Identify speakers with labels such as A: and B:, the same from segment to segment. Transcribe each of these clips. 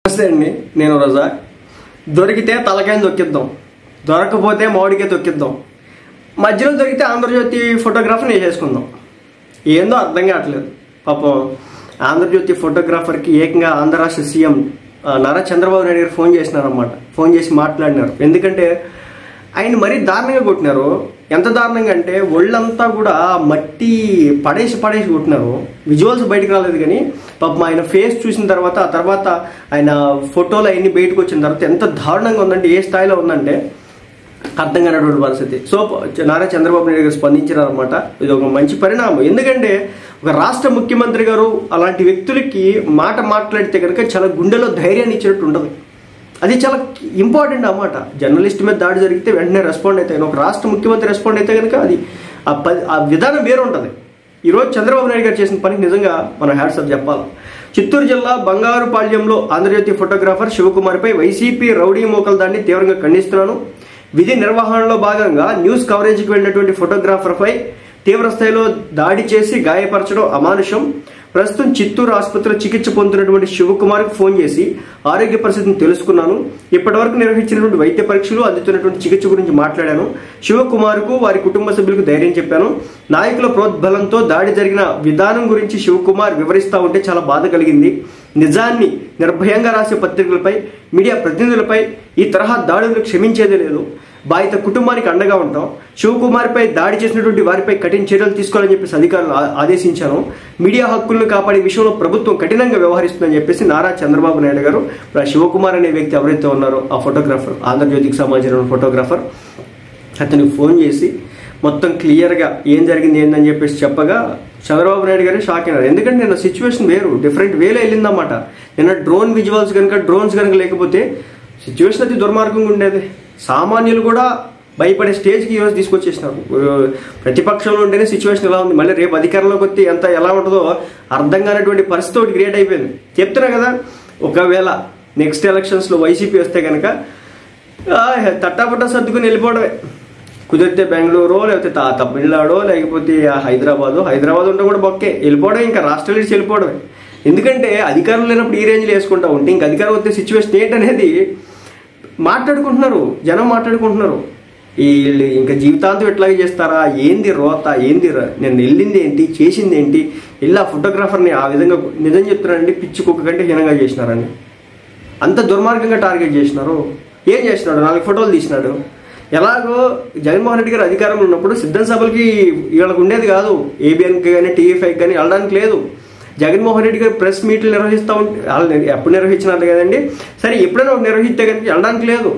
A: నమస్తే అండి, నేను రోజా. దొరికితే తలకాయని తొక్కిద్దాం, దొరకపోతే మామిడికాయ తొక్కిద్దాం, మధ్యలో దొరికితే ఆంధ్రజ్యోతి ఫోటోగ్రాఫర్ని వేసేసుకుందాం. ఏందో అర్థం కావట్లేదు. పాపం ఆంధ్రజ్యోతి ఫోటోగ్రాఫర్కి ఏకంగా ఆంధ్ర రాష్ట్ర సీఎం నారా చంద్రబాబు నాయుడు గారు ఫోన్ చేసినారన్నమాట. ఫోన్ చేసి మాట్లాడినారు. ఎందుకంటే ఆయన మరీ దారుణంగా కొట్టినారు. ఎంత దారుణంగా అంటే ఒళ్ళంతా కూడా మట్టి పడేసి కొట్టినారు. విజువల్స్ బయటకు రాలేదు, కానీ పాపం ఆయన ఫేస్ చూసిన తర్వాత ఆ తర్వాత ఆయన ఫోటోలు అవన్నీ బయటకు వచ్చిన తర్వాత ఎంత దారుణంగా ఉందంటే, ఏ స్థాయిలో ఉందంటే అర్థం కానటువంటి పరిస్థితి. సో నారా చంద్రబాబు నాయుడు గారు స్పందించారనమాట. ఇది ఒక మంచి పరిణామం. ఎందుకంటే ఒక రాష్ట్ర ముఖ్యమంత్రి గారు అలాంటి వ్యక్తులకి మాట్లాడితే కనుక చాలా గుండెలో ధైర్యాన్ని ఇచ్చినట్టు ఉండదు. అది చాలా ఇంపార్టెంట్ అన్నమాట. జర్నలిస్ట్ మీద దాడి జరిగితే వెంటనే రెస్పాండ్ అయితే, ఒక రాష్ట్ర ముఖ్యమంత్రి రెస్పాండ్ అయితే కనుక అది ఆ విధానం వేరు ఉంటుంది. ఈరోజు చంద్రబాబు నాయుడు గారు చేసిన పనికి నిజంగా మనం హ్యాట్సాప్ చెప్పాలి. చిత్తూరు జిల్లా బంగారుపాళ్యంలో ఆంధ్రజ్యోతి ఫోటోగ్రాఫర్ శివకుమార్పై వైసీపీ రౌడీ మోకల దాడిని తీవ్రంగా ఖండిస్తున్నాను. విధి నిర్వహణలో భాగంగా న్యూస్ కవరేజీకి వెళ్ళినటువంటి ఫోటోగ్రాఫర్పై తీవ్ర స్థాయిలో దాడి చేసి గాయపరచడం అమానుషం. ప్రస్తుతం చిత్తూరు ఆసుపత్రిలో చికిత్స పొందుతున్నటువంటి శివకుమార్కు ఫోన్ చేసి ఆరోగ్య పరిస్థితిని తెలుసుకున్నాను. ఇప్పటి వరకు నిర్వహించినటువంటి వైద్య పరీక్షలు, అందుతున్నటువంటి చికిత్స గురించి మాట్లాడాను. శివకుమార్కు వారి కుటుంబ సభ్యులకు ధైర్యం చెప్పాను. నాయకుల ప్రోద్బలంతో దాడి జరిగిన విధానం గురించి శివకుమార్ వివరిస్తూ ఉంటే చాలా బాధ కలిగింది. నిజాన్ని నిర్భయంగా రాసే పత్రికలపై, మీడియా ప్రతినిధులపై ఈ తరహా దాడులను క్షమించేదే లేదు. బాధిత కుటుంబానికి అండగా ఉంటాం. శివకుమార్పై దాడి చేసినటువంటి వారిపై కఠిన చర్యలు తీసుకోవాలని చెప్పేసి అధికారులు ఆదేశించాను. మీడియా హక్కులను కాపాడే విషయంలో ప్రభుత్వం కఠినంగా వ్యవహరిస్తుందని చెప్పేసి నారా చంద్రబాబు నాయుడు గారు శివకుమార్ అనే వ్యక్తి ఎవరైతే ఉన్నారో ఆ ఫోటోగ్రాఫర్, ఆంధ్రజ్యోతికి సంబంధించిన ఫోటోగ్రాఫర్, అతనికి ఫోన్ చేసి మొత్తం క్లియర్గా ఏం జరిగింది ఏందని చెప్పేసి చెప్పగా చంద్రబాబు నాయుడు గారే షాక్ అయినారు. ఎందుకంటే నిన్న సిచ్యువేషన్ వేరు, డిఫరెంట్ వేలో వెళ్ళిందన్నమాట. నిన్న డ్రోన్ విజువల్స్ డ్రోన్స్ కనుక లేకపోతే సిచ్యువేషన్ అది దుర్మార్గంగా ఉండేది. సామాన్యులు కూడా భయపడే స్టేజ్కి ఈరోజు తీసుకొచ్చేసినారు. ప్రతిపక్షంలో ఉంటేనే సిచ్యువేషన్ ఎలా ఉంది, మళ్ళీ రేపు అధికారంలోకి వస్తే ఎలా ఉంటుందో అర్థం కానటువంటి పరిస్థితి ఒకటి క్రియేట్ అయిపోయింది. చెప్తున్నా కదా, ఒకవేళ నెక్స్ట్ ఎలక్షన్స్లో వైసీపీ వస్తే కనుక తట్టాపట్టా సర్దుకుని వెళ్ళిపోవడమే. కుదిరితే బెంగళూరు, లేకపోతే తమిళనాడో, లేకపోతే హైదరాబాద్ ఉంటే కూడా బొక్కే వెళ్ళిపోవడం, ఇంకా రాష్ట్ర లీడ్స్ వెళ్ళిపోవడమే. ఎందుకంటే అధికారం లేనప్పుడు ఈ రేంజ్లో వేసుకుంటా ఉంటే ఇంకా అధికారం వస్తే సిచ్యువేషన్ ఏంటనేది మాట్లాడుకుంటున్నారు, జనం మాట్లాడుకుంటున్నారు. వీళ్ళు ఇంకా జీవితాంతం ఎట్లాగే చేస్తారా, ఏంది రోత, ఏంది నేను వెళ్ళింది ఏంటి, చేసింది ఏంటి, ఇలా ఫోటోగ్రాఫర్ని ఆ విధంగా నిజం చెప్తున్నారండి, పిచ్చి కుక్క కంటే హీనంగా చేసినారండి. అంత దుర్మార్గంగా టార్గెట్ చేసినారు. ఏం చేసినాడు? 4 ఫోటోలు తీసినాడు. ఎలాగో జగన్మోహన్ రెడ్డి గారు అధికారంలో ఉన్నప్పుడు సిద్ధం సభలకి వీళ్ళకు ఉండేది కాదు, ఏబిఎన్కి కానీ టీవీ5 కానీ వెళ్ళడానికి లేదు. జగన్మోహన్ రెడ్డి గారు ప్రెస్ మీట్లు నిర్వహిస్తూ ఉంటే వాళ్ళు ఎప్పుడు నిర్వహించినారు కదండి, సరే ఎప్పుడైనా ఒకటి నిర్వహిస్తే కనుక వెళ్ళడానికి లేదు.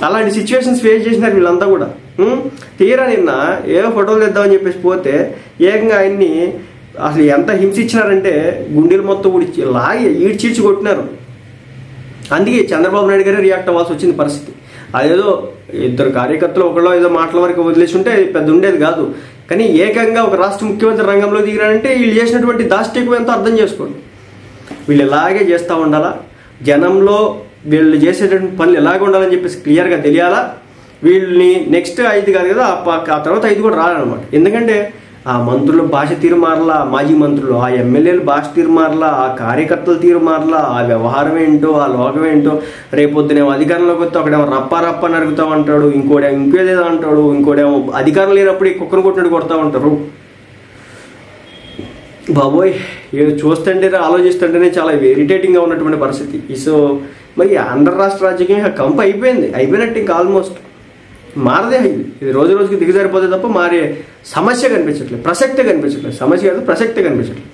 A: అలాంటి సిచ్యువేషన్స్ ఫేస్ చేసినారు వీళ్ళంతా కూడా. తీరా నిన్న ఏదో ఫోటోలు తెద్దామని చెప్పేసి పోతే ఏకంగా ఆయన్ని అసలు ఎంత హింసించినారంటే గుండెలు మొత్తం ఊడిచి లాగి ఈడ్చీడ్చి కొట్టినారు. అందుకే చంద్రబాబు నాయుడు గారే రియాక్ట్ అవ్వాల్సి వచ్చింది పరిస్థితి. అదేదో 2 కార్యకర్తలు ఒకళ్ళు ఏదో మాటల వరకు వదిలేసి ఉంటే పెద్ద ఉండేది కాదు. కానీ ఏకంగా ఒక రాష్ట్ర ముఖ్యమంత్రి రంగంలో దిగినారంటే వీళ్ళు చేసినటువంటి దాష్టికం ఎంతో అర్థం చేసుకోండి. వీళ్ళు ఇలాగే చేస్తూ ఉండాలా, జనంలో వీళ్ళు చేసేటువంటి పనులు ఎలాగ ఉండాలని చెప్పేసి క్లియర్గా తెలియాలా. వీళ్ళని నెక్స్ట్ 5 కాదు కదా, ఆ తర్వాత 5 కూడా రాలన్నమాట. ఎందుకంటే ఆ మంత్రుల భాష తీరు మారలా, మాజీ మంత్రులు, ఆ ఎమ్మెల్యేలు భాష తీరు మారలా, ఆ కార్యకర్తల తీరు మారలా, ఆ వ్యవహారం ఏంటో, ఆ లోకం ఏంటో. రేపొద్దునేమో అధికారంలోకి వస్తే ఒకడేమో రప్ప నరుగుతాం అంటాడు, ఇంకోదేదో అంటాడు, ఇంకోడేమో అధికారం లేనప్పుడు కుక్కను కొట్టినట్టు కొడతా ఉంటారు. బాబోయ్, చూస్తుంటే ఆలోచిస్తుంటేనే చాలా ఇరిటేటింగ్గా ఉన్నటువంటి పరిస్థితి. సో మరి ఆంధ్ర రాష్ట్ర రాజకీయం కంపు అయిపోయినట్టు ఇంకా ఆల్మోస్ట్ మారదే. ఇది రోజు రోజుకి దిగజారిపోతే తప్ప మారే సమస్య కనిపించట్లేదు, ప్రసక్తే కనిపించట్లేదు. సమస్య కాదు, ప్రసక్తే కనిపించట్లేదు.